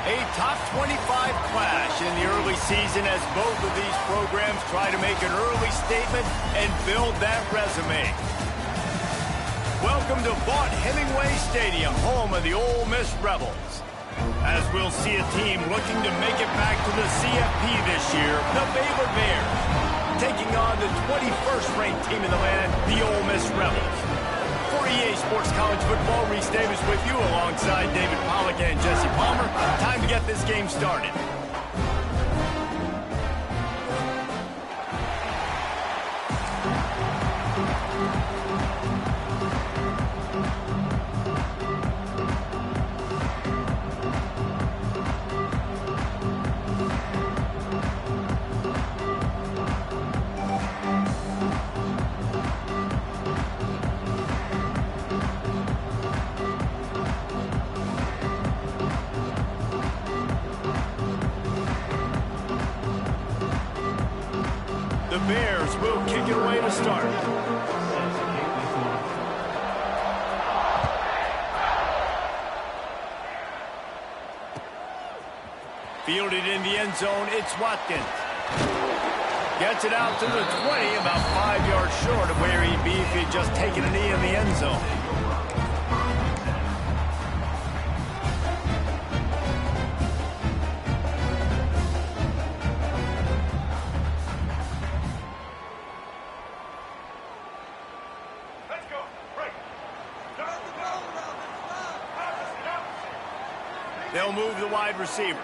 A top 25 clash in the early season as both of these programs try to make an early statement and build that resume. Welcome to Vaught-Hemingway Stadium, home of the Ole Miss Rebels. As we'll see a team looking to make it back to the CFP this year, the Baylor Bears, taking on the 21st ranked team in the land, the Ole Miss Rebels. For EA Sports College Football, Reese Davis with you alongside David Pollack and Jesse Palmer. Time to get this game started. The Bears will kick it away to start. Fielded in the end zone, it's Watkins. Gets it out to the 20, about 5 yards short of where he'd be if he'd just taken a knee in the end zone. They'll move the wide receiver.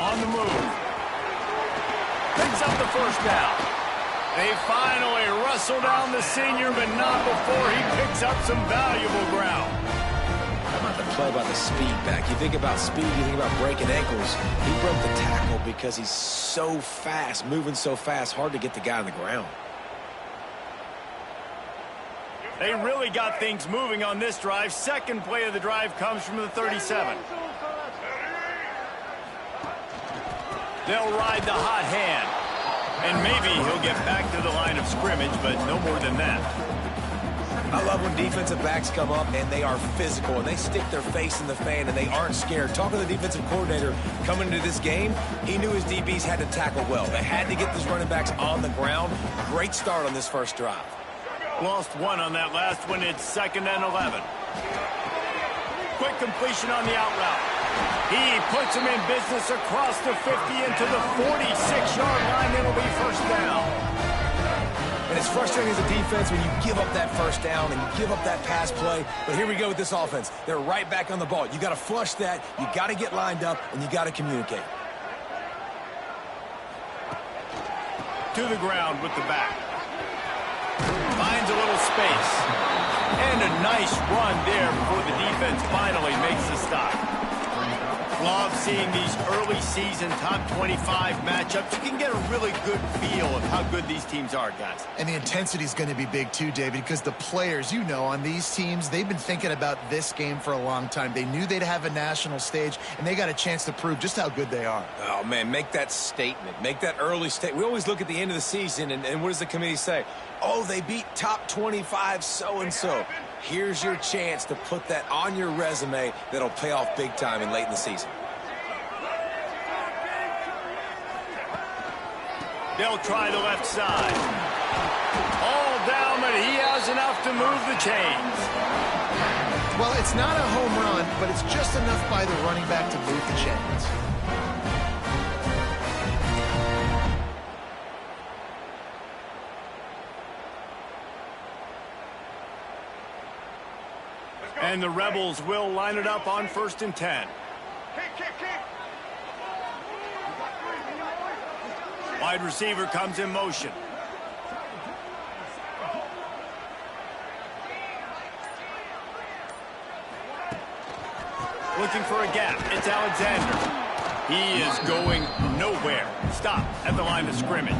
On the move. Picks up the first down. They finally wrestle down the senior, but not before he picks up some valuable ground. How about the play by the speed back? You think about speed, you think about breaking ankles. He broke the tackle because he's so fast, moving so fast, hard to get the guy on the ground. They really got things moving on this drive. Second play of the drive comes from the 37. They'll ride the hot hand. And maybe he'll get back to the line of scrimmage, but no more than that. I love when defensive backs come up and they are physical and they stick their face in the fan and they aren't scared. Talking to the defensive coordinator coming into this game, he knew his DBs had to tackle well. They had to get these running backs on the ground. Great start on this first drive. Lost one on that last one. It's 2nd and 11. Quick completion on the out route. He puts him in business across the 50 into the 46-yard line. It'll be first down. And it's frustrating as a defense when you give up that first down and you give up that pass play. But here we go with this offense. They're right back on the ball. You got to flush that. You got to get lined up, and you got to communicate. To the ground with the back. Finds a little space. And a nice run there before the defense finally makes the stop. Love seeing these early season top 25 matchups. You can get a really good feel of how good these teams are, guys. And the intensity is going to be big too, David, because the players, you know, on these teams, they've been thinking about this game for a long time. They knew they'd have a national stage, and they got a chance to prove just how good they are. Oh, man, make that statement. Make that early statement. We always look at the end of the season, and what does the committee say? Oh, they beat top 25 so-and-so. Here's your chance to put that on your resume that'll pay off big time and late in the season. They'll try the left side. All down, but he has enough to move the chains. Well, it's not a home run, but it's just enough by the running back to move the chains. And the Rebels will line it up on 1st and 10. Wide receiver comes in motion. Looking for a gap. It's Alexander. He is going nowhere. Stop at the line of scrimmage.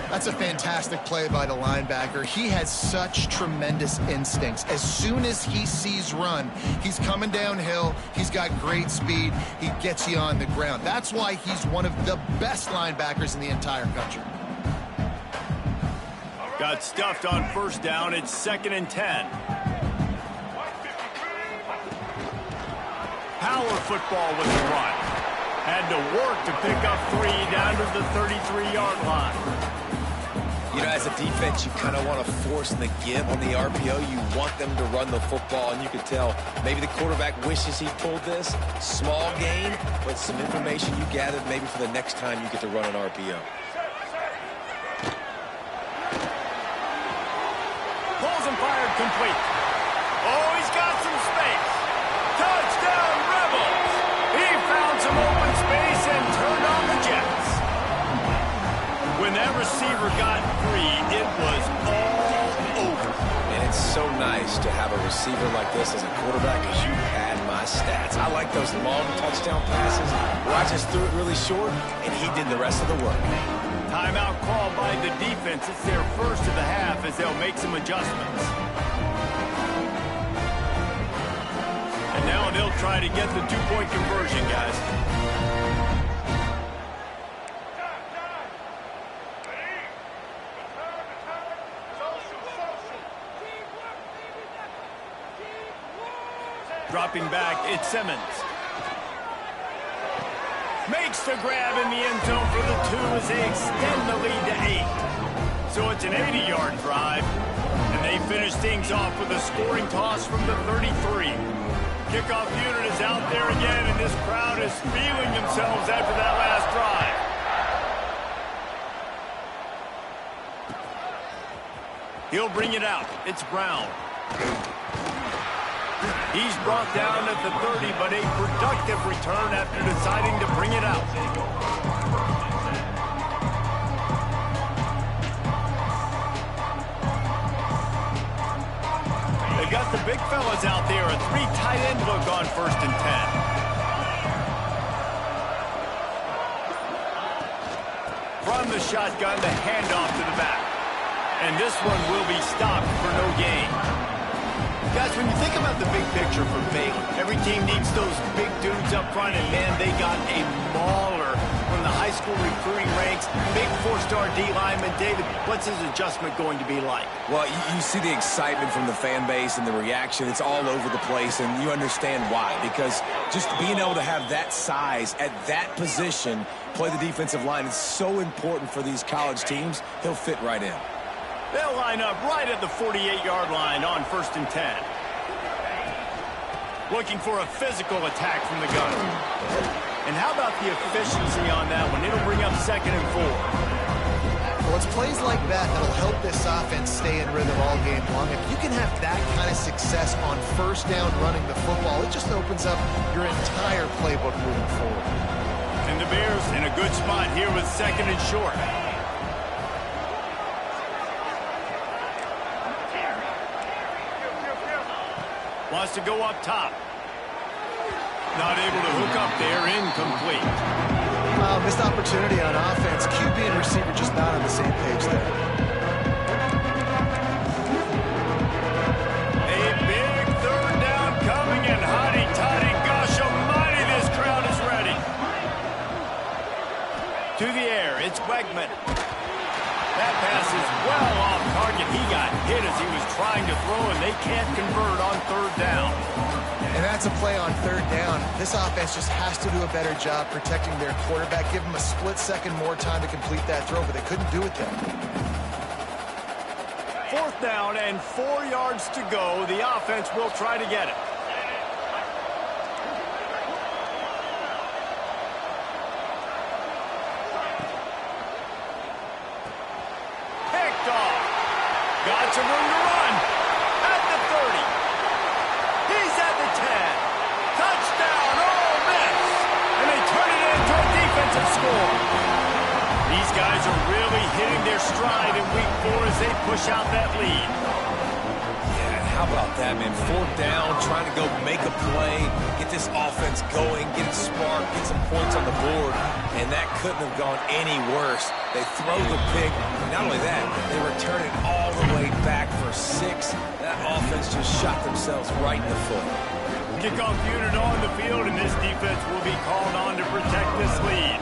That's a fantastic play by the linebacker. He has such tremendous instincts. As soon as he sees run, he's coming downhill. He's got great speed. He gets you on the ground. That's why he's one of the best linebackers in the entire country. Got stuffed on first down. It's 2nd and 10. Power football with the run. Had to work to pick up 3 down to the 33-yard line. You know, as a defense, you kind of want to force the give on the RPO. You want them to run the football, and you can tell maybe the quarterback wishes he pulled this. Small gain, but some information you gathered maybe for the next time you get to run an RPO. Pulls and fired complete. Oh, he's got some space. Touchdown, Rebels! He found some open space and turned on the Jets. When that receiver got free, it was all over. And it's so nice to have a receiver like this as a quarterback because you had my stats. I like those long touchdown passes where I just threw it really short, and he did the rest of the work. Timeout called by the defense. It's their first of the half as they'll make some adjustments. And now they'll try to get the 2-point conversion, guys. Dropping back, it's Simmons. Makes the grab in the end zone for the 2 as they extend the lead to 8. So it's an 80-yard drive, and they finish things off with a scoring toss from the 33. Kickoff unit is out there again, and this crowd is feeling themselves after that last drive. He'll bring it out. It's Brown. He's brought down at the 30, but a productive return after deciding to bring it out. They've got the big fellas out there, a 3 tight end look on 1st and 10. From the shotgun, the handoff to the back. And this one will be stopped for no gain. Guys, when you think about the big picture for Baylor, every team needs those big dudes up front, and man, they got a mauler from the high school recruiting ranks. Big 4-star D lineman. David, what's his adjustment going to be like? Well, you see the excitement from the fan base and the reaction. It's all over the place, and you understand why. Because just being able to have that size at that position, play the defensive line, is so important for these college teams. He'll fit right in. They'll line up right at the 48-yard line on 1st and 10. Looking for a physical attack from the gun. And how about the efficiency on that one? It'll bring up 2nd and 4. Well, it's plays like that that'll help this offense stay in rhythm all game long. If you can have that kind of success on 1st down running the football, it just opens up your entire playbook moving forward. And the Bears in a good spot here with 2nd and short. Wants to go up top. Not able to hook up there, incomplete. Missed opportunity on offense. QB and receiver just not on the same page there. A big 3rd down coming, and hotty-toddy, gosh almighty, this crowd is ready. To the air, it's Wegman. That pass is well off target. He got hit as he was trying to throw, and they can't convert on 3rd down. And that's a play on 3rd down. This offense just has to do a better job protecting their quarterback. Give him a split second more time to complete that throw, but they couldn't do it then. 4th down and 4 yards to go. The offense will try to get it. Got some room to run. At the 30. He's at the 10. Touchdown, Ole Miss. And they turn it into a defensive score. These guys are really hitting their stride in week 4 as they push out that lead. Yeah, how How about that, man? 4th down, trying to go make a play, get this offense going, get it sparked, get some points on the board, and that couldn't have gone any worse. They throw the pick. Not only that, they return it all the way back for 6. That offense just shot themselves right in the foot. Kickoff unit on the field, and this defense will be called on to protect this lead.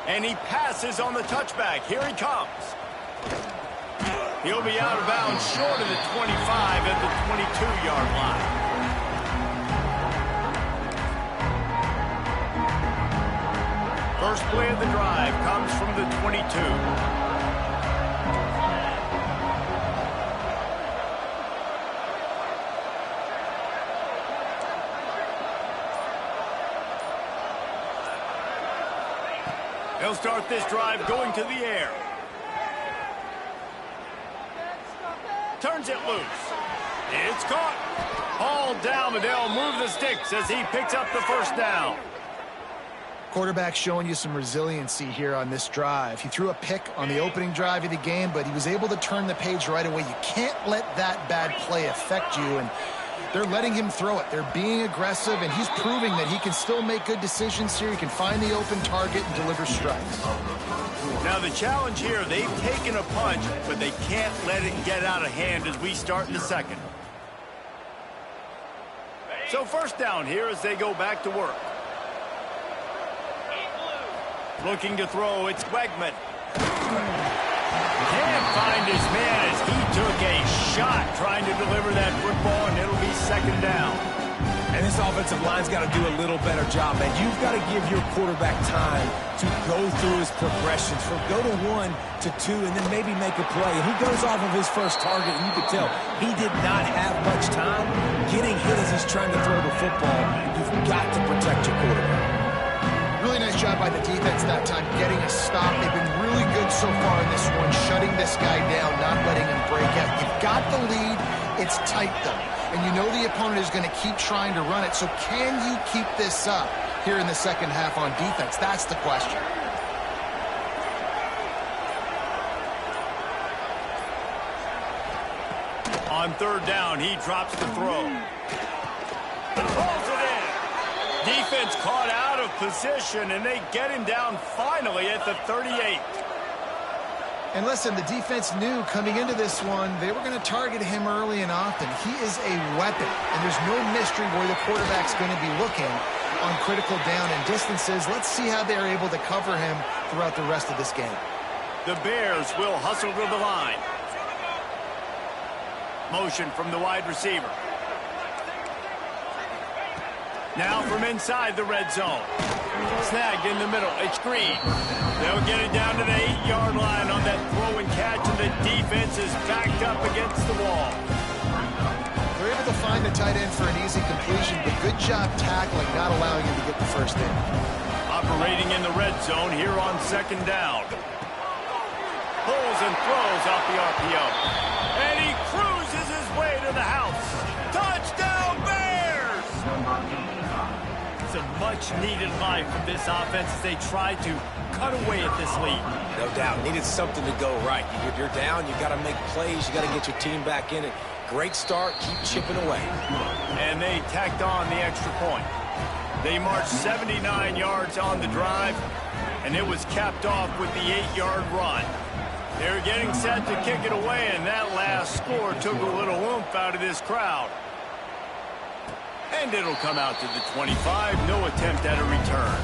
And he passes on the touchback. Here he comes. He'll be out of bounds short of the 25 at the 22-yard line. First play of the drive comes from the 22. He'll start this drive going to the air. Turns it loose. It's caught. Hauled down, but they'll move the sticks as he picks up the first down. Quarterback showing you some resiliency here on this drive. He threw a pick on the opening drive of the game, but he was able to turn the page right away. You can't let that bad play affect you, and they're letting him throw it. They're being aggressive, and he's proving that he can still make good decisions here. He can find the open target and deliver strikes. Now the challenge here, they've taken a punch, but they can't let it get out of hand as we start in the second. So first down here as they go back to work. Looking to throw, it's Wegman. Can't find his man as he took a shot trying to deliver that football, and it'll be second down. And this offensive line's got to do a little better job, man. You've got to give your quarterback time to go through his progressions from go to 1 to 2 and then maybe make a play. And he goes off of his first target, and you can tell he did not have much time getting hit as he's trying to throw the football. You've got to protect your quarterback. Really nice job by the defense that time, getting a stop. They've been really good so far in this one, shutting this guy down, not letting him break out. You've got the lead. It's tight, though. And you know the opponent is going to keep trying to run it. So can you keep this up here in the second half on defense? That's the question. On third down, he drops the throw. Pulls it in. Defense caught out of position, and they get him down finally at the 38. And listen, the defense knew coming into this one, they were going to target him early and often. He is a weapon, and there's no mystery where the quarterback's going to be looking on critical down and distances. Let's see how they're able to cover him throughout the rest of this game. The Bears will hustle to the line. Motion from the wide receiver. Now from inside the red zone. Snagged in the middle. It's Green. They'll get it down to the 8-yard line on that throw and catch, and the defense is backed up against the wall. They're able to find the tight end for an easy completion, but good job tackling, not allowing him to get the first in. Operating in the red zone here on second down. Pulls and throws off the RPO. And he cruises his way to the house. Touchdown, Bears! It's a much-needed life from this offense as they try to cut away at this lead. No doubt. Needed something to go right. You're down. You got to make plays. You got to get your team back in it. Great start. Keep chipping away. And they tacked on the extra point. They marched 79 yards on the drive, and it was capped off with the 8-yard run. They were getting set to kick it away, and that last score took a little oomph out of this crowd. And it'll come out to the 25. No attempt at a return.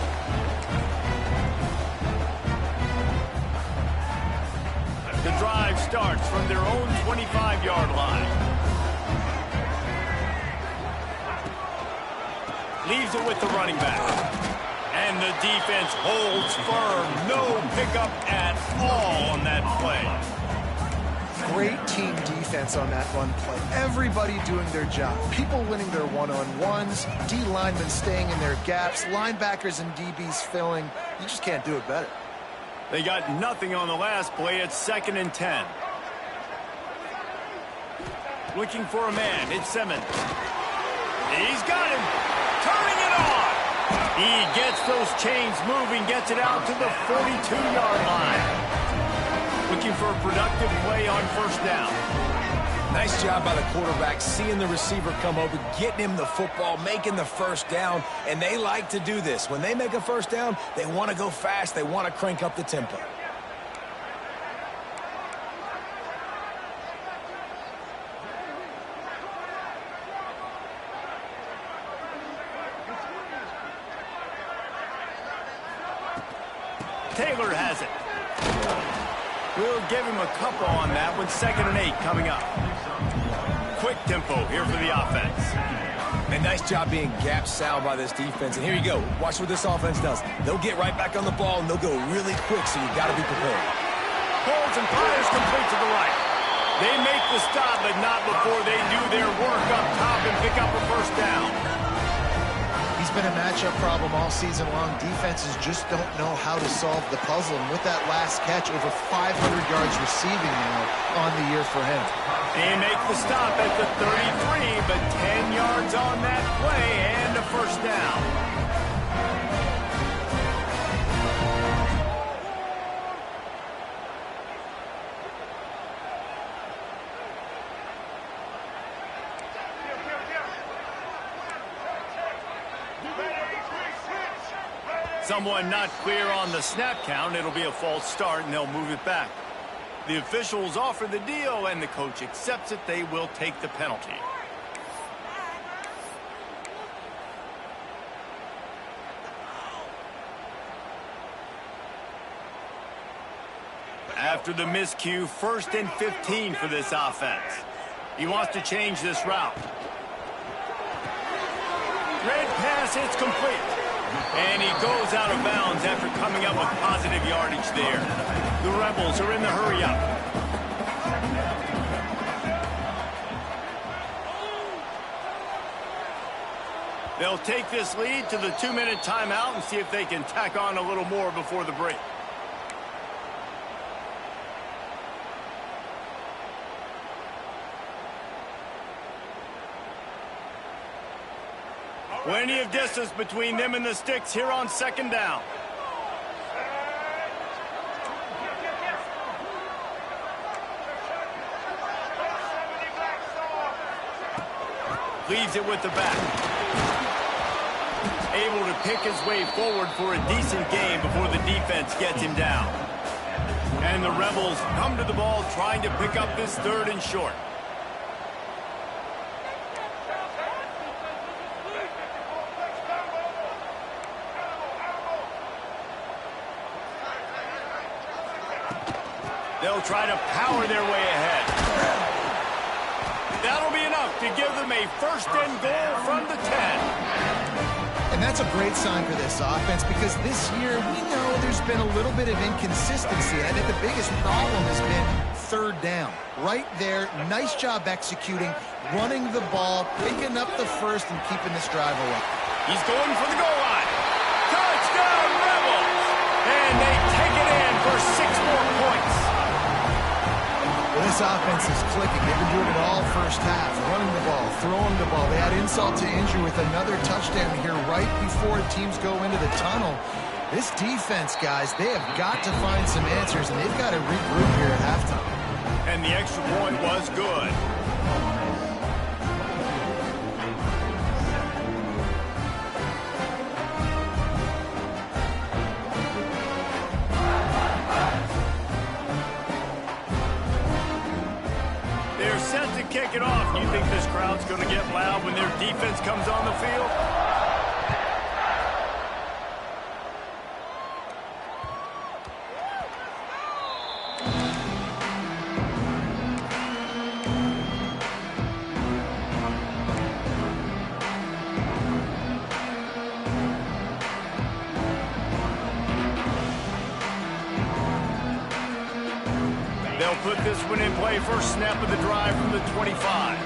The drive starts from their own 25-yard line. Leaves it with the running back. And the defense holds firm. No pickup at all on that play. Great team defense on that run play. Everybody doing their job. People winning their one-on-ones. D linemen staying in their gaps. Linebackers and DBs filling. You just can't do it better. They got nothing on the last play. It's 2nd and 10. Looking for a man. It's Simmons. He's got him. Turning it on. He gets those chains moving, gets it out to the 42-yard line. Looking for a productive play on first down. Nice job by the quarterback, seeing the receiver come over, getting him the football, making the first down, and they like to do this. When they make a first down, they want to go fast. They want to crank up the tempo. Taylor has it. We'll give him a couple on that one. 2nd and 8 coming up. Quick tempo here for the offense. And nice job being gap sound by this defense. And here you go. Watch what this offense does. They'll get right back on the ball, and they'll go really quick, so you got to be prepared. Holds and fires complete to the right. They make the stop, but not before they do their work up top and pick up a first down. He's been a matchup problem all season long. Defenses just don't know how to solve the puzzle. And with that last catch, over 500 yards receiving now on the year for him. They make the stop at the 33, but 10 yards on that play and a first down. Someone not clear on the snap count. It'll be a false start, and they'll move it back. The officials offer the deal, and the coach accepts it. They will take the penalty. After the miscue, 1st and 15 for this offense. He wants to change this route. Red pass, it's complete. And he goes out of bounds after coming up with positive yardage there. The Rebels are in the hurry-up. They'll take this lead to the 2-minute timeout and see if they can tack on a little more before the break. Plenty of distance between them and the sticks here on 2nd down. Leaves it with the back. Able to pick his way forward for a decent game before the defense gets him down. And the Rebels come to the ball trying to pick up this 3rd and short. They'll try to power their way ahead. That'll be enough to give them a 1st and goal from the 10. And that's a great sign for this offense because this year we know there's been a little bit of inconsistency. I think the biggest problem has been 3rd down. Right there, nice job executing, running the ball, picking up the 1st, and keeping this drive alive. He's going for the goal line. Touchdown, Rebels! And they take it in for 6 more points. Well, this offense is clicking. They've been doing it all first half, running the ball, throwing the ball. They had insult to injury with another touchdown here right before teams go into the tunnel. This defense, guys, they have got to find some answers, and they've got to regroup here at halftime. And the extra point was good. Set to kick it off. You think this crowd's going to get loud when their defense comes on the field? They'll put this one in play. First snap of the drive from the 25.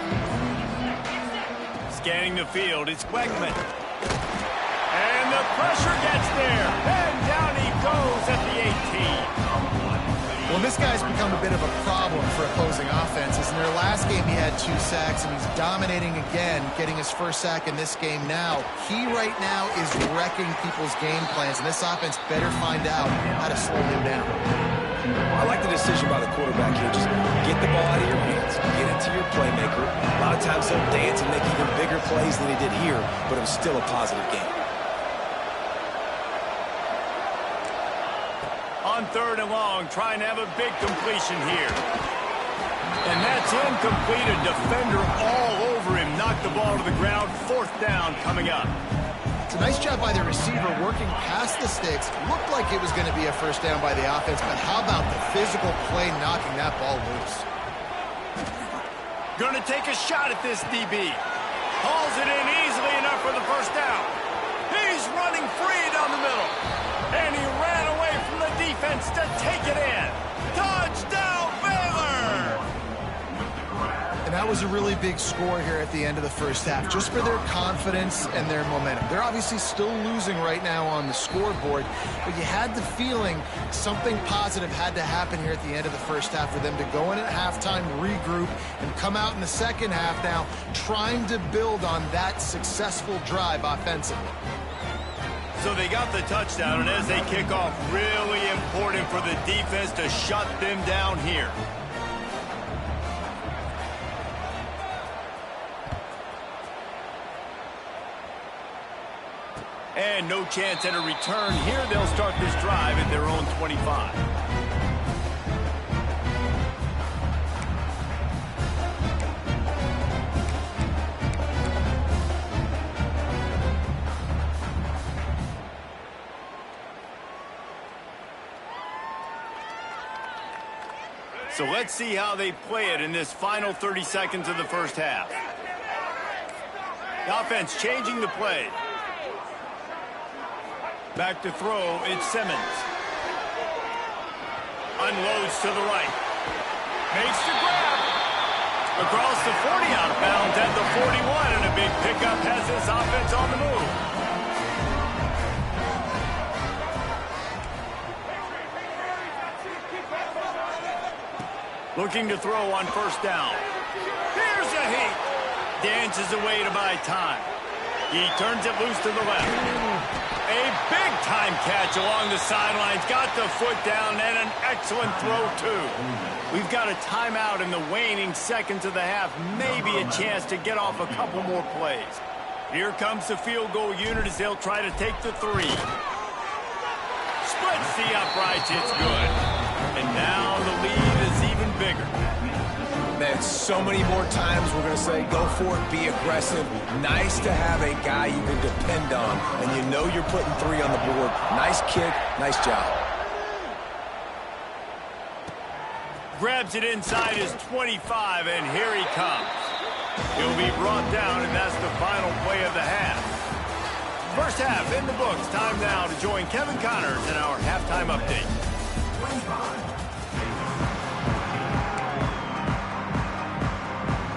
Scanning the field, it's Weckman. And the pressure gets there. And down he goes at the 18. Well, this guy's become a bit of a problem for opposing offenses. In their last game, he had 2 sacks, and he's dominating again, getting his first sack in this game now. He right now is wrecking people's game plans, and this offense better find out how to slow him down. I like the decision by the quarterback here. Just get the ball out of your hands. Get it to your playmaker. A lot of times he'll dance and make even bigger plays than he did here, but it was still a positive game. On 3rd and long, trying to have a big completion here. And that's incomplete. A defender all over him. Knocked the ball to the ground. 4th down coming up. It's a nice job by the receiver working past the sticks. Looked like it was going to be a first down by the offense, but how about the physical play knocking that ball loose? Going to take a shot at this DB. Hauls it in easily enough for the first down. He's running free down the middle. And he ran away from the defense to take it in. Touchdown, Baylor! And that was a really big score here at the end of the first half, just for their confidence and their momentum. They're obviously still losing right now on the scoreboard, but you had the feeling something positive had to happen here at the end of the first half for them to go in at halftime, regroup, and come out in the second half now trying to build on that successful drive offensively. So they got the touchdown, and as they kick off, really important for the defense to shut them down here. And no chance at a return here. They'll start this drive at their own 25. So let's see how they play it in this final 30 seconds of the first half. The offense changing the play. Back to throw, it's Simmons. Unloads to the right. Makes the grab. Across the 40, out of bounds at the 41, and a big pickup has this offense on the move. Looking to throw on first down. Here's a heat. Dances away to buy time. He turns it loose to the left. A big-time catch along the sidelines. Got the foot down and an excellent throw, too. We've got a timeout in the waning seconds of the half. Maybe a chance to get off a couple more plays. Here comes the field goal unit as they'll try to take the 3. Splits the uprights. It's good. And now the lead is even bigger. Man, so many more times we're going to say, go for it, be aggressive. Nice to have a guy you can depend on, and you know you're putting 3 on the board. Nice kick, nice job. Grabs it inside his 25, and here he comes. He'll be brought down, and that's the final play of the half. First half in the books. Time now to join Kevin Connors in our halftime update.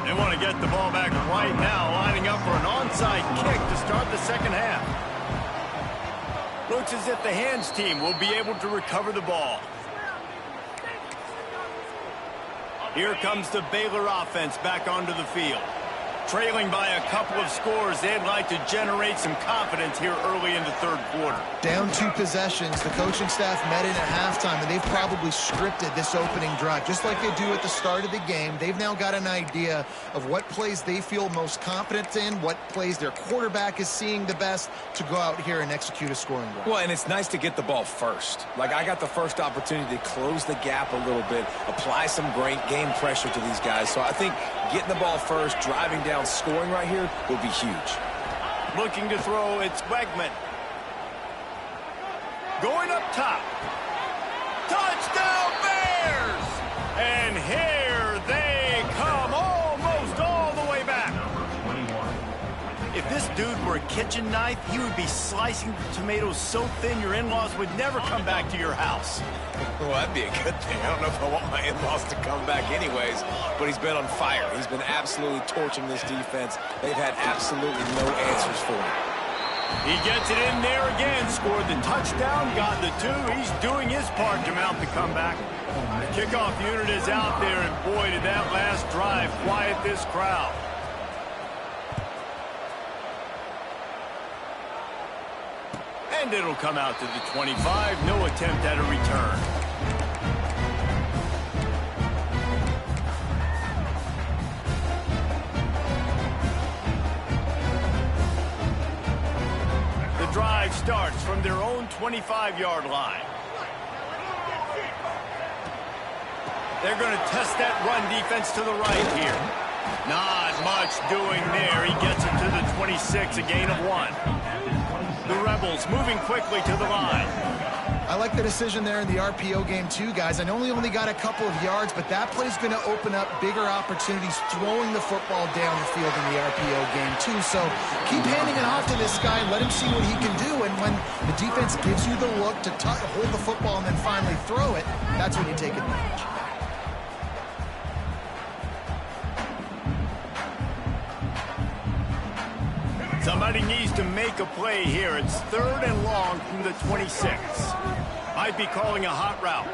They want to get the ball back right now, lining up for an onside kick to start the second half. Looks as if the hands team will be able to recover the ball. Here comes the Baylor offense back onto the field. Trailing by a couple of scores, they'd like to generate some confidence here early in the third quarter. Down 2 possessions, the coaching staff met in at halftime, and they've probably scripted this opening drive. Just like they do at the start of the game, they've now got an idea of what plays they feel most confident in, what plays their quarterback is seeing the best to go out here and execute a scoring drive. Well, and it's nice to get the ball first. Like, I got the first opportunity to close the gap a little bit, apply some great game pressure to these guys. So I think getting the ball first, driving down, scoring right here will be huge. Looking to throw, it's Wegman. Going up top. Touchdown Bears! And here they come, almost all the way back. If this dude were a kitchen knife, he would be slicing the tomatoes so thin your in-laws would never come back to your house. Well, that'd be a good thing. I don't know if I want my in-laws to come back anyways, but he's been on fire. He's been absolutely torching this defense. They've had absolutely no answers for him. He gets it in there again, scored the touchdown, got the 2. He's doing his part to mount the comeback. The kickoff unit is out there, and boy, did that last drive quiet this crowd. And it'll come out to the 25. No attempt at a return. The drive starts from their own 25-yard line. They're going to test that run defense to the right here. Not much doing there. He gets it to the 26, a gain of 1. The Rebels moving quickly to the line. I like the decision there in the RPO game too, guys. I know he only got a couple of yards, but that play's going to open up bigger opportunities throwing the football down the field in the RPO game too. So keep handing it off to this guy and let him see what he can do. And when the defense gives you the look to hold the football and then finally throw it, that's when you take advantage. Somebody needs to make a play here. It's 3rd and long from the 26. Might be calling a hot route.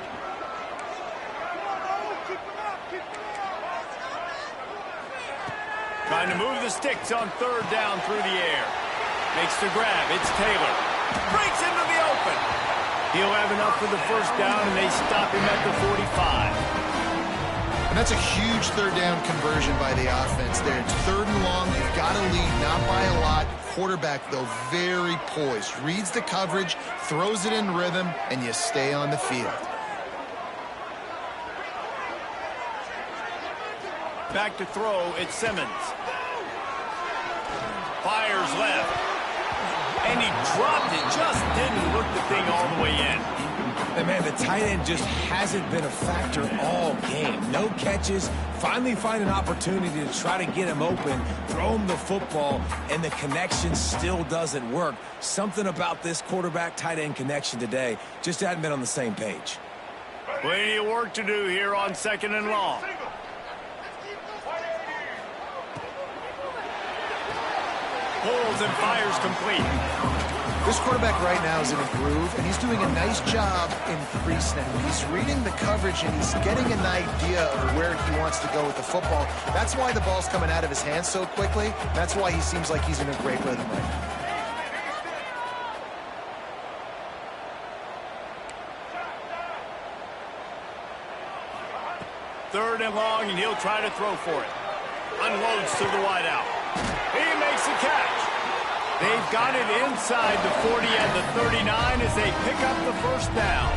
Trying to move the sticks on 3rd down through the air. Makes the grab. It's Taylor. Breaks into the open. He'll have enough for the 1st down, and they stop him at the 45. And that's a huge 3rd down conversion by the offense there. It's 3rd and long. You've got to lead, not by a lot. Quarterback, though, very poised. Reads the coverage, throws it in rhythm, and you stay on the field. Back to throw, it's Simmons. Fires left. And he dropped it. Just didn't look the thing all the way in. And man, the tight end just hasn't been a factor all game. No catches. Finally find an opportunity to try to get him open, throw him the football, and the connection still doesn't work. Something about this quarterback-tight end connection today just hadn't been on the same page. Plenty of work to do here on 2nd and long. Pulls and fires complete. This quarterback right now is in a groove, and he's doing a nice job in pre-snap. He's reading the coverage, and he's getting an idea of where he wants to go with the football. That's why the ball's coming out of his hands so quickly. That's why he seems like he's in a great rhythm right now. Third and long, and he'll try to throw for it. Unloads to the wideout. He makes a catch. They've got it inside the 40 and the 39 as they pick up the 1st down.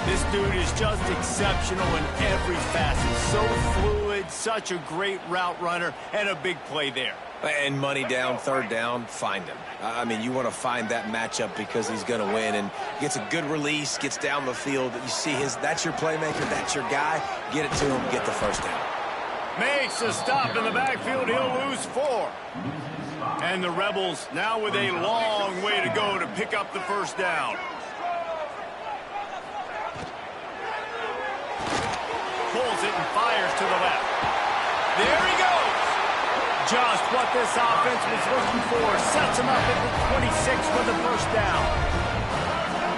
This dude is just exceptional in every facet. So fluid, such a great route runner, and a big play there. And money down, 3rd down, find him. I mean, you want to find that matchup because he's going to win. And gets a good release, gets down the field. You see that's your playmaker, that's your guy. Get it to him, get the 1st down. Makes a stop in the backfield. He'll lose 4. And the Rebels now with a long way to go to pick up the 1st down. Pulls it and fires to the left. There he goes. Just what this offense was looking for. Sets him up at the 26 for the 1st down.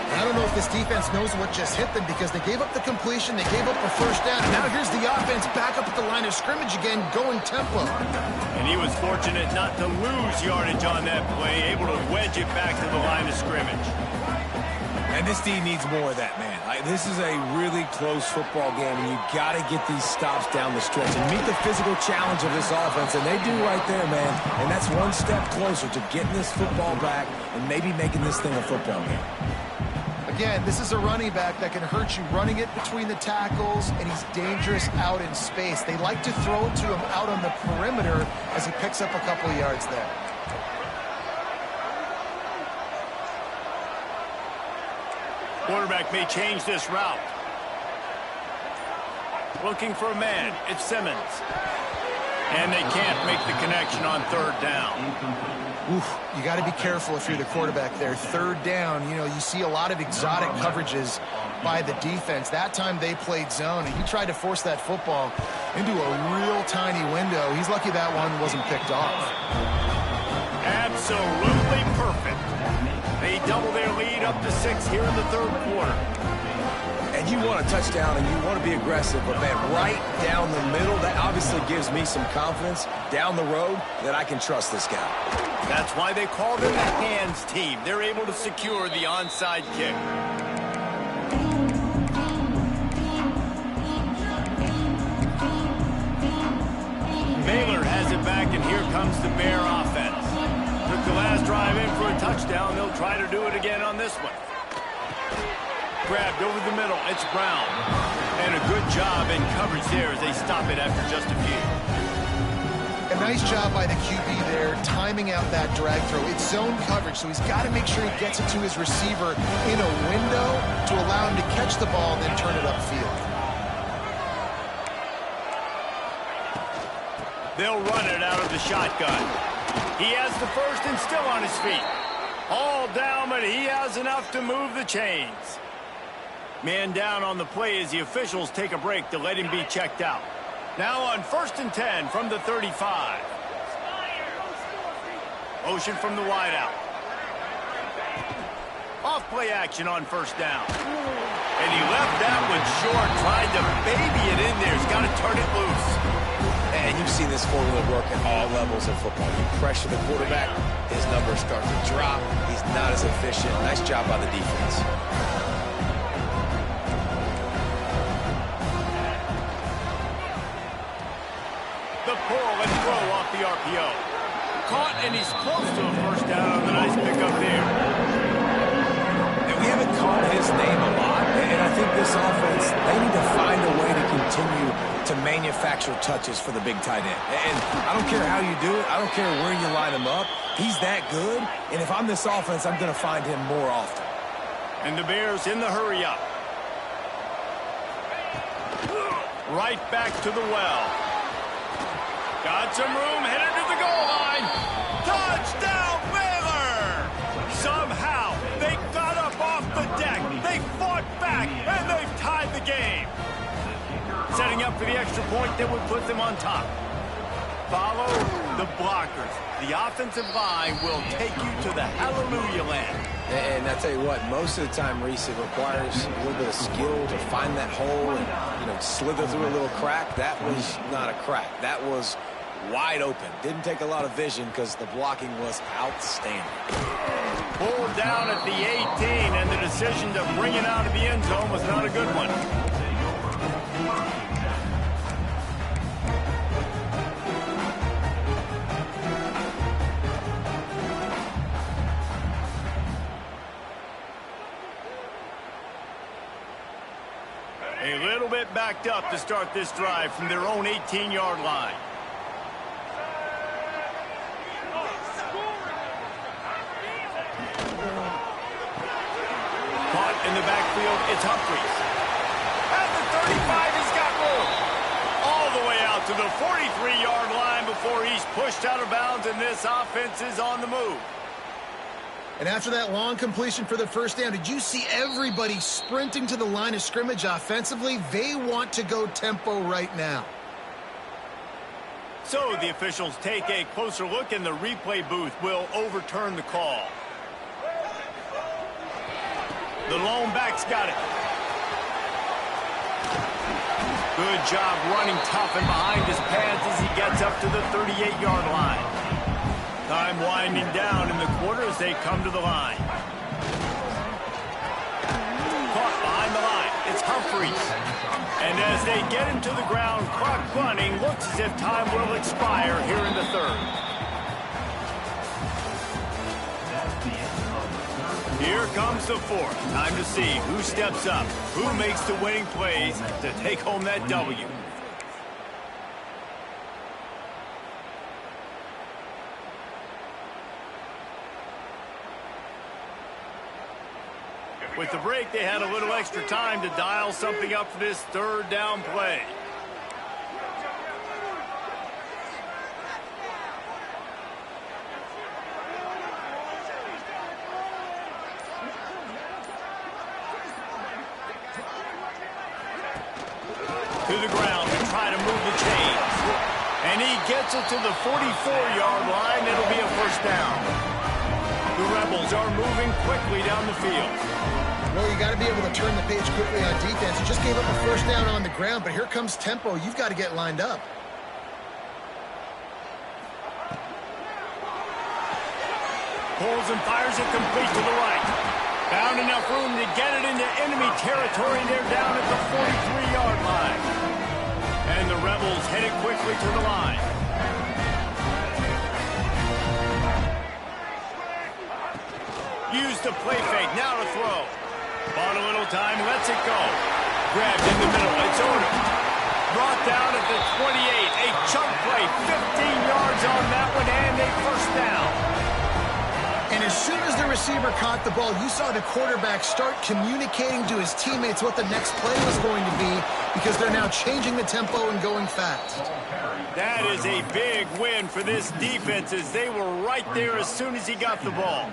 I don't know if this defense knows what just hit them because they gave up the completion, they gave up a 1st down, and now here's the offense back up at the line of scrimmage again, going tempo. And he was fortunate not to lose yardage on that play, able to wedge it back to the line of scrimmage. And this team needs more of that, man. This is a really close football game, and you got to get these stops down the stretch and meet the physical challenge of this offense, and they do right there, man. And that's one step closer to getting this football back and maybe making this thing a football game. Again, this is a running back that can hurt you running it between the tackles, and he's dangerous out in space. They like to throw it to him out on the perimeter as he picks up a couple of yards there. Quarterback may change this route. Looking for a man. It's Simmons. And they can't make the connection on 3rd down. Oof, you got to be careful if you're the quarterback there. 3rd down, you know, you see a lot of exotic coverages by the defense. That time they played zone, and he tried to force that football into a real tiny window. He's lucky that one wasn't picked off. Absolutely perfect. They double their lead up to 6 here in the 3rd quarter. And you want a touchdown and you want to be aggressive, but man, right down the middle, that obviously gives me some confidence down the road that I can trust this guy. That's why they call them the hands team. They're able to secure the onside kick. Baylor has it back, and here comes the Bear offense. Took the last drive in for a touchdown. They'll try to do it again on this one. Grabbed over the middle. It's Brown. And a good job in coverage there as they stop it after just a few. A nice job by the QB there, timing out that drag throw. It's zone coverage, so he's got to make sure he gets it to his receiver in a window to allow him to catch the ball and then turn it upfield. They'll run it out of the shotgun. He has the first and still on his feet. All down, but he has enough to move the chains. Man down on the play as the officials take a break to let him be checked out. Now on 1st and 10 from the 35. Motion from the wideout. Off play action on 1st down. And he left that one short, tried to baby it in there. He's got to turn it loose. And you've seen this formula work at all levels of football. You pressure the quarterback, his numbers start to drop. He's not as efficient. Nice job by the defense. The pull and throw off the RPO. Caught, and he's close to a 1st down on the nice pickup there. And we haven't called his name a lot, and I think this offense, they need to find a way to continue to manufacture touches for the big tight end. And I don't care how you do it. I don't care where you line him up. He's that good, and if I'm this offense, I'm going to find him more often. And the Bears in the hurry up. Right back to the well. Got some room, headed to the goal line. Touchdown, Baylor! Somehow, they got up off the deck. They fought back, and they've tied the game. Setting up for the extra point that would put them on top. Follow the blockers. The offensive line will take you to the hallelujah land. And I tell you what, most of the time, Reese, it requires a little bit of skill to find that hole and, slither through a little crack. That was not a crack. That was wide open. Didn't take a lot of vision because the blocking was outstanding. Pulled down at the 18, and the decision to bring it out of the end zone was not a good one. A little bit backed up to start this drive from their own 18-yard line. Caught in the backfield, it's Humphries. At the 35, he's got room. All the way out to the 43-yard line before he's pushed out of bounds, and this offense is on the move. And after that long completion for the 1st down, did you see everybody sprinting to the line of scrimmage offensively? They want to go tempo right now. So the officials take a closer look, and the replay booth will overturn the call. The lone back's got it. Good job running tough and behind his pads as he gets up to the 38-yard line. Time winding down in the quarter as they come to the line. Caught behind the line. It's Humphries. And as they get him to the ground, clock running, looks as if time will expire here in the 3rd. Here comes the 4th. Time to see who steps up, who makes the winning plays to take home that W. With the break, they had a little extra time to dial something up for this 3rd down play. To the ground to try to move the chains. And he gets it to the 44-yard line. It'll be a 1st down. The Rebels are moving quickly down the field. Well, you got to be able to turn the page quickly on defense. You just gave up a first down on the ground, but here comes tempo. You've got to get lined up. Pulls and fires it complete to the right. Found enough room to get it into enemy territory. They're down at the 43-yard line. And the Rebels headed quickly to the line. Used the play fake, now to throw. Bought a little time, lets it go. Grabbed in the middle, it's ordered. Brought down at the 28, a chunk play, 15 yards on that one, and a first down. And as soon as the receiver caught the ball, you saw the quarterback start communicating to his teammates what the next play was going to be because they're now changing the tempo and going fast. That is a big win for this defense as they were right there as soon as he got the ball.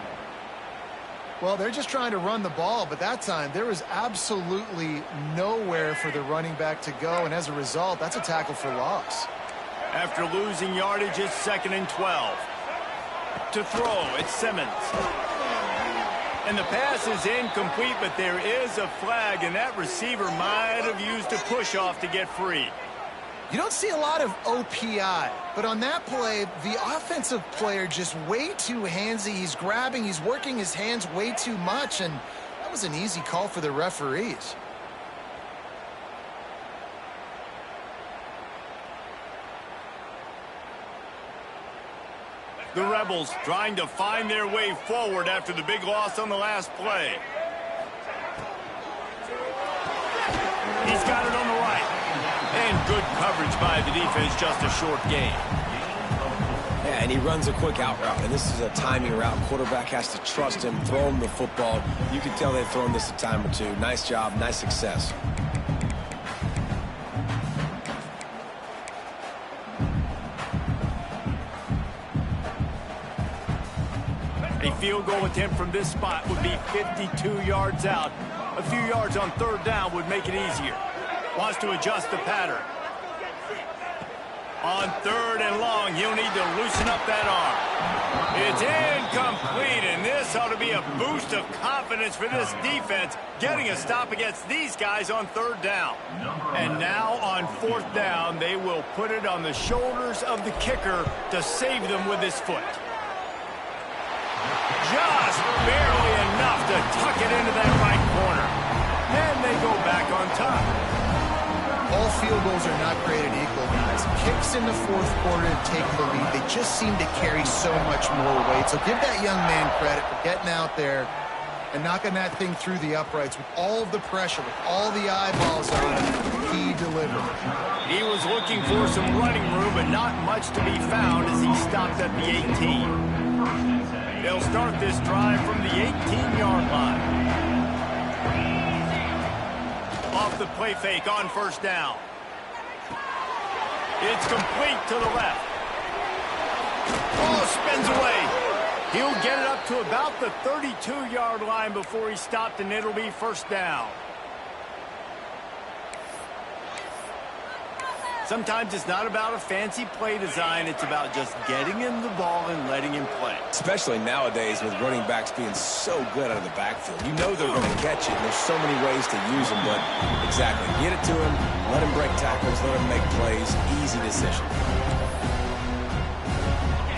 Well, they're just trying to run the ball, but that time there was absolutely nowhere for the running back to go, and as a result, that's a tackle for loss. After losing yardage, it's 2nd and 12. To throw, it's Simmons. And the pass is incomplete, but there is a flag, and that receiver might have used a push-off to get free. You don't see a lot of OPI, but on that play, the offensive player just way too handsy. He's grabbing, he's working his hands way too much, and that was an easy call for the referees. The Rebels trying to find their way forward after the big loss on the last play. He's got it on the right. And good coverage by the defense, just a short gain. Yeah, and he runs a quick out route, and this is a timing route. Quarterback has to trust him, throw him the football. You can tell they've thrown this a time or two. Nice job, nice success. A field goal attempt from this spot would be 52 yards out. A few yards on 3rd down would make it easier. Wants to adjust the pattern. On 3rd and long, he'll need to loosen up that arm. It's incomplete, and this ought to be a boost of confidence for this defense, getting a stop against these guys on 3rd down. And now on 4th down, they will put it on the shoulders of the kicker to save them with his foot. Just barely enough to tuck it into that right corner. Then they go back on top. All field goals are not created equal, guys. Kicks in the 4th quarter to take the lead. They just seem to carry so much more weight. So give that young man credit for getting out there and knocking that thing through the uprights with all of the pressure, with all the eyeballs on him. He delivered. He was looking for some running room, but not much to be found as he stopped at the 18. They'll start this drive from the 18-yard line. Off the play fake on 1st down. It's complete to the left. Oh, spins away. He'll get it up to about the 32-yard line before he stopped, and it'll be 1st down. Sometimes it's not about a fancy play design. It's about just getting him the ball and letting him play. Especially nowadays with running backs being so good out of the backfield. You know they're going to catch it, and there's so many ways to use them, but exactly. Get it to him, let him break tackles, let him make plays. Easy decision.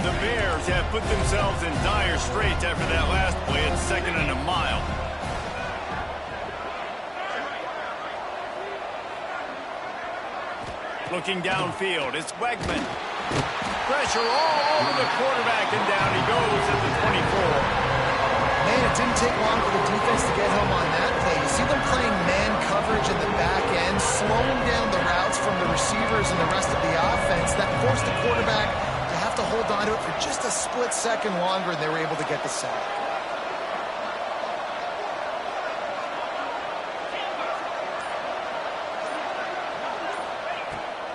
The Bears have put themselves in dire straits after that last play at 2nd and a mile. Looking downfield, it's Wegman. Pressure all over the quarterback, and down he goes at the 24. Man, it didn't take long for the defense to get home on that play. You see them playing man coverage in the back end, slowing down the routes from the receivers and the rest of the offense. That forced the quarterback to have to hold on to it for just a split second longer, and they were able to get the sack.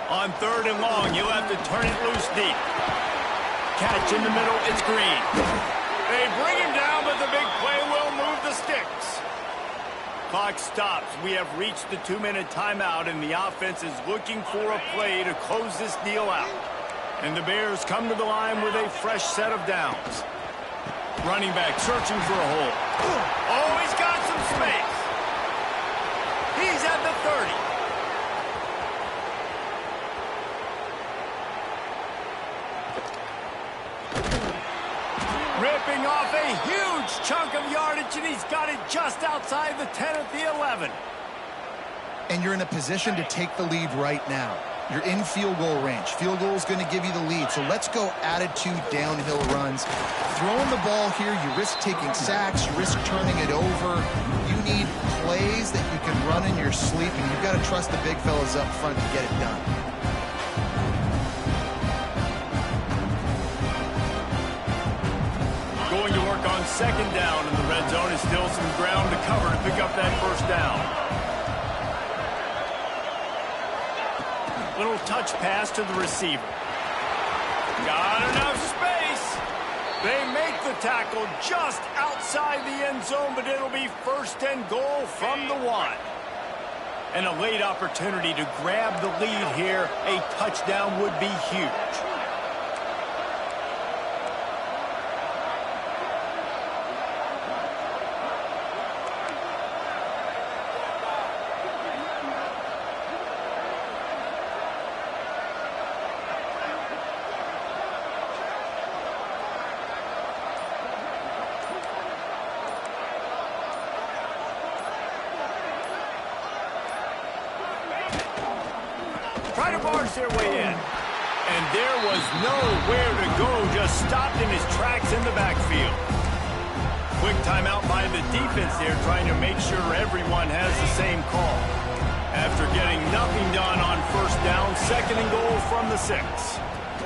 On 3rd and long, you'll have to turn it loose deep. Catch in the middle, it's Green. They bring him down, but the big play will move the sticks. Clock stops. We have reached the 2-minute timeout, and the offense is looking for a play to close this deal out. And the Bears come to the line with a fresh set of downs. Running back searching for a hole. Oh, he's got some space. ripping off a huge chunk of yardage, and he's got it just outside the 10 at the 11. And you're in a position to take the lead right now. You're in field goal range. Field goal is going to give you the lead. So let's go attitude downhill runs. Throwing the ball here, you risk taking sacks, you risk turning it over. You need plays that you can run in your sleep, and you've got to trust the big fellas up front to get it done. Going to work on second down in the red zone, and still some ground to cover to pick up that first down. Little touch pass to the receiver. Got enough space. They make the tackle just outside the end zone, but it'll be first and goal from the 1. And a late opportunity to grab the lead here. A touchdown would be huge. Try to barge their way in. And there was nowhere to go, just stopped in his tracks in the backfield. Quick timeout by the defense there, trying to make sure everyone has the same call. After getting nothing done on first down, second and goal from the 6.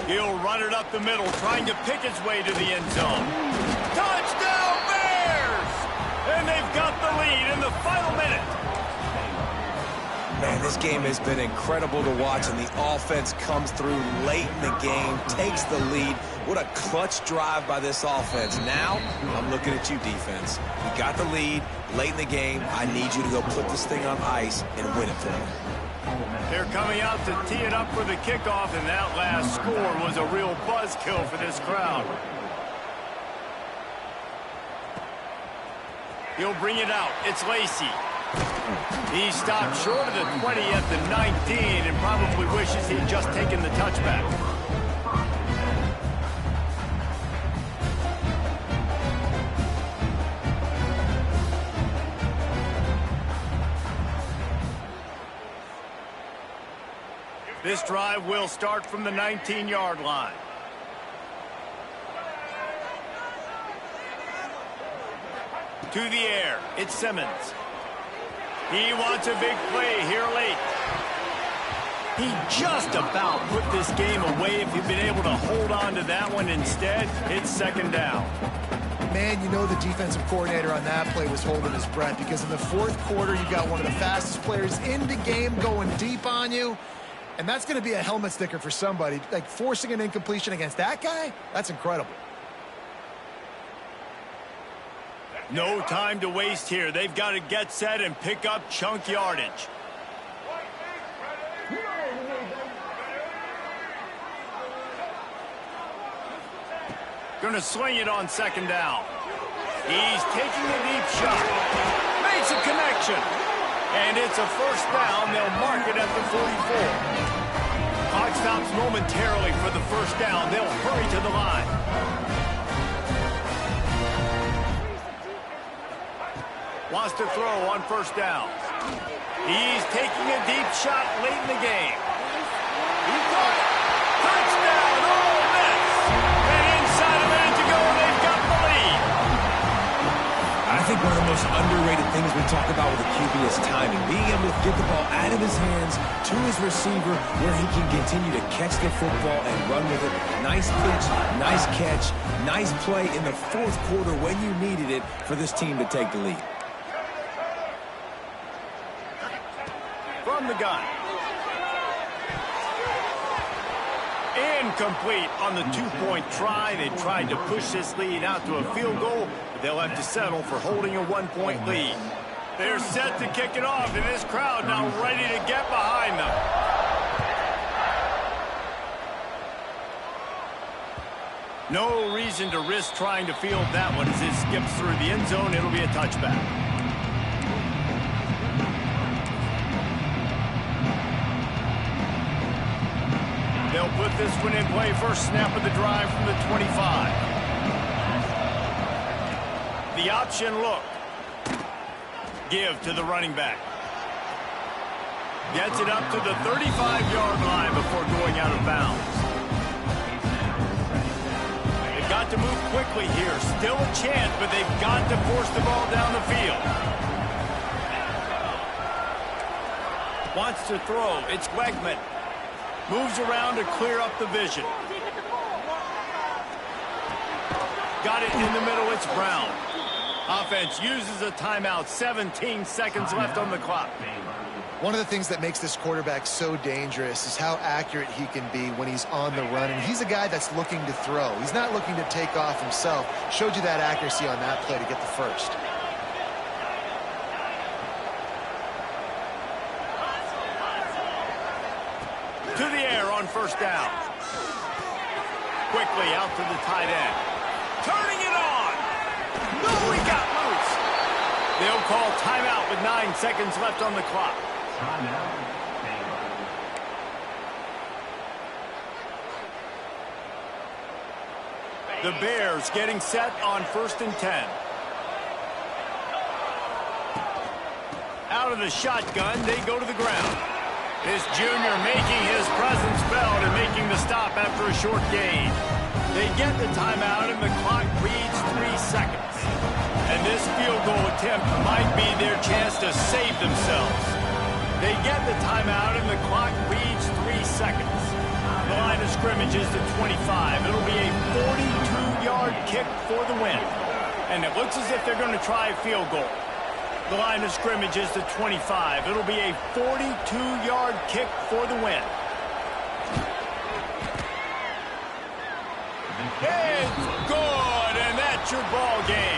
He'll run it up the middle, trying to pick his way to the end zone. Touchdown, Bears! And they've got the lead in the final minute. Man, this game has been incredible to watch, and the offense comes through late in the game, takes the lead. What a clutch drive by this offense. Now, I'm looking at you, defense. You got the lead late in the game. I need you to go put this thing on ice and win it for me. They're coming out to tee it up for the kickoff, and that last score was a real buzzkill for this crowd. He'll bring it out. It's Lacey. He stopped short of the 20 at the 19 and probably wishes he'd just taken the touchback. This drive will start from the 19-yard line. To the air, it's Simmons. He wants a big play here late. He just about put this game away if he'd been able to hold on to that one. Instead, it's second down. Man, you know the defensive coordinator on that play was holding his breath, because in the fourth quarter, you got one of the fastest players in the game going deep on you. And that's going to be a helmet sticker for somebody. Like, forcing an incompletion against that guy, that's incredible. No time to waste here. They've got to get set and pick up chunk yardage. Going to swing it on second down. He's taking a deep shot. Makes a connection. And it's a first down. They'll mark it at the 44. Clock stops momentarily for the first down. They'll hurry to the line. Wants to throw on first down. He's taking a deep shot late in the game. He caught it. Touchdown, Ole Miss. And inside a minute to go, they've got the lead. I think one of the most underrated things we talk about with a QB is timing. Being able to get the ball out of his hands to his receiver where he can continue to catch the football and run with it. Nice pitch, nice catch, nice play in the fourth quarter when you needed it for this team to take the lead. From the gun. Incomplete on the two-point try. They tried to push this lead out to a field goal, but they'll have to settle for holding a one-point lead. They're set to kick it off, and this crowd now ready to get behind them. No reason to risk trying to field that one as it skips through the end zone. It'll be a touchback. They'll put this one in play. First snap of the drive from the 25. the option look. Give to the running back. Gets it up to the 35-yard line before going out of bounds. They've got to move quickly here. Still a chance, but they've got to force the ball down the field. Wants to throw. It's Wegman. Moves around to clear up the vision. Got it in the middle. It's Brown. Offense uses a timeout. 17 seconds left on the clock. One of the things that makes this quarterback so dangerous is how accurate he can be when he's on the run. And he's a guy that's looking to throw. He's not looking to take off himself. Showed you that accuracy on that play to get the first. To the air on first down. Quickly out to the tight end. Turning it on. No, he got loose. They'll call timeout with 9 seconds left on the clock. The Bears getting set on 1st and 10. Out of the shotgun, they go to the ground. This junior making his presence felt and making the stop after a short gain. They get the timeout and the clock reads 3 seconds. And this field goal attempt might be their chance to save themselves. They get the timeout and the clock reads 3 seconds. The line of scrimmage is to 25. It'll be a 42-yard kick for the win. And it looks as if they're going to try a field goal. The line of scrimmage is to 25. It'll be a 42-yard kick for the win. It's good, and that's your ball game.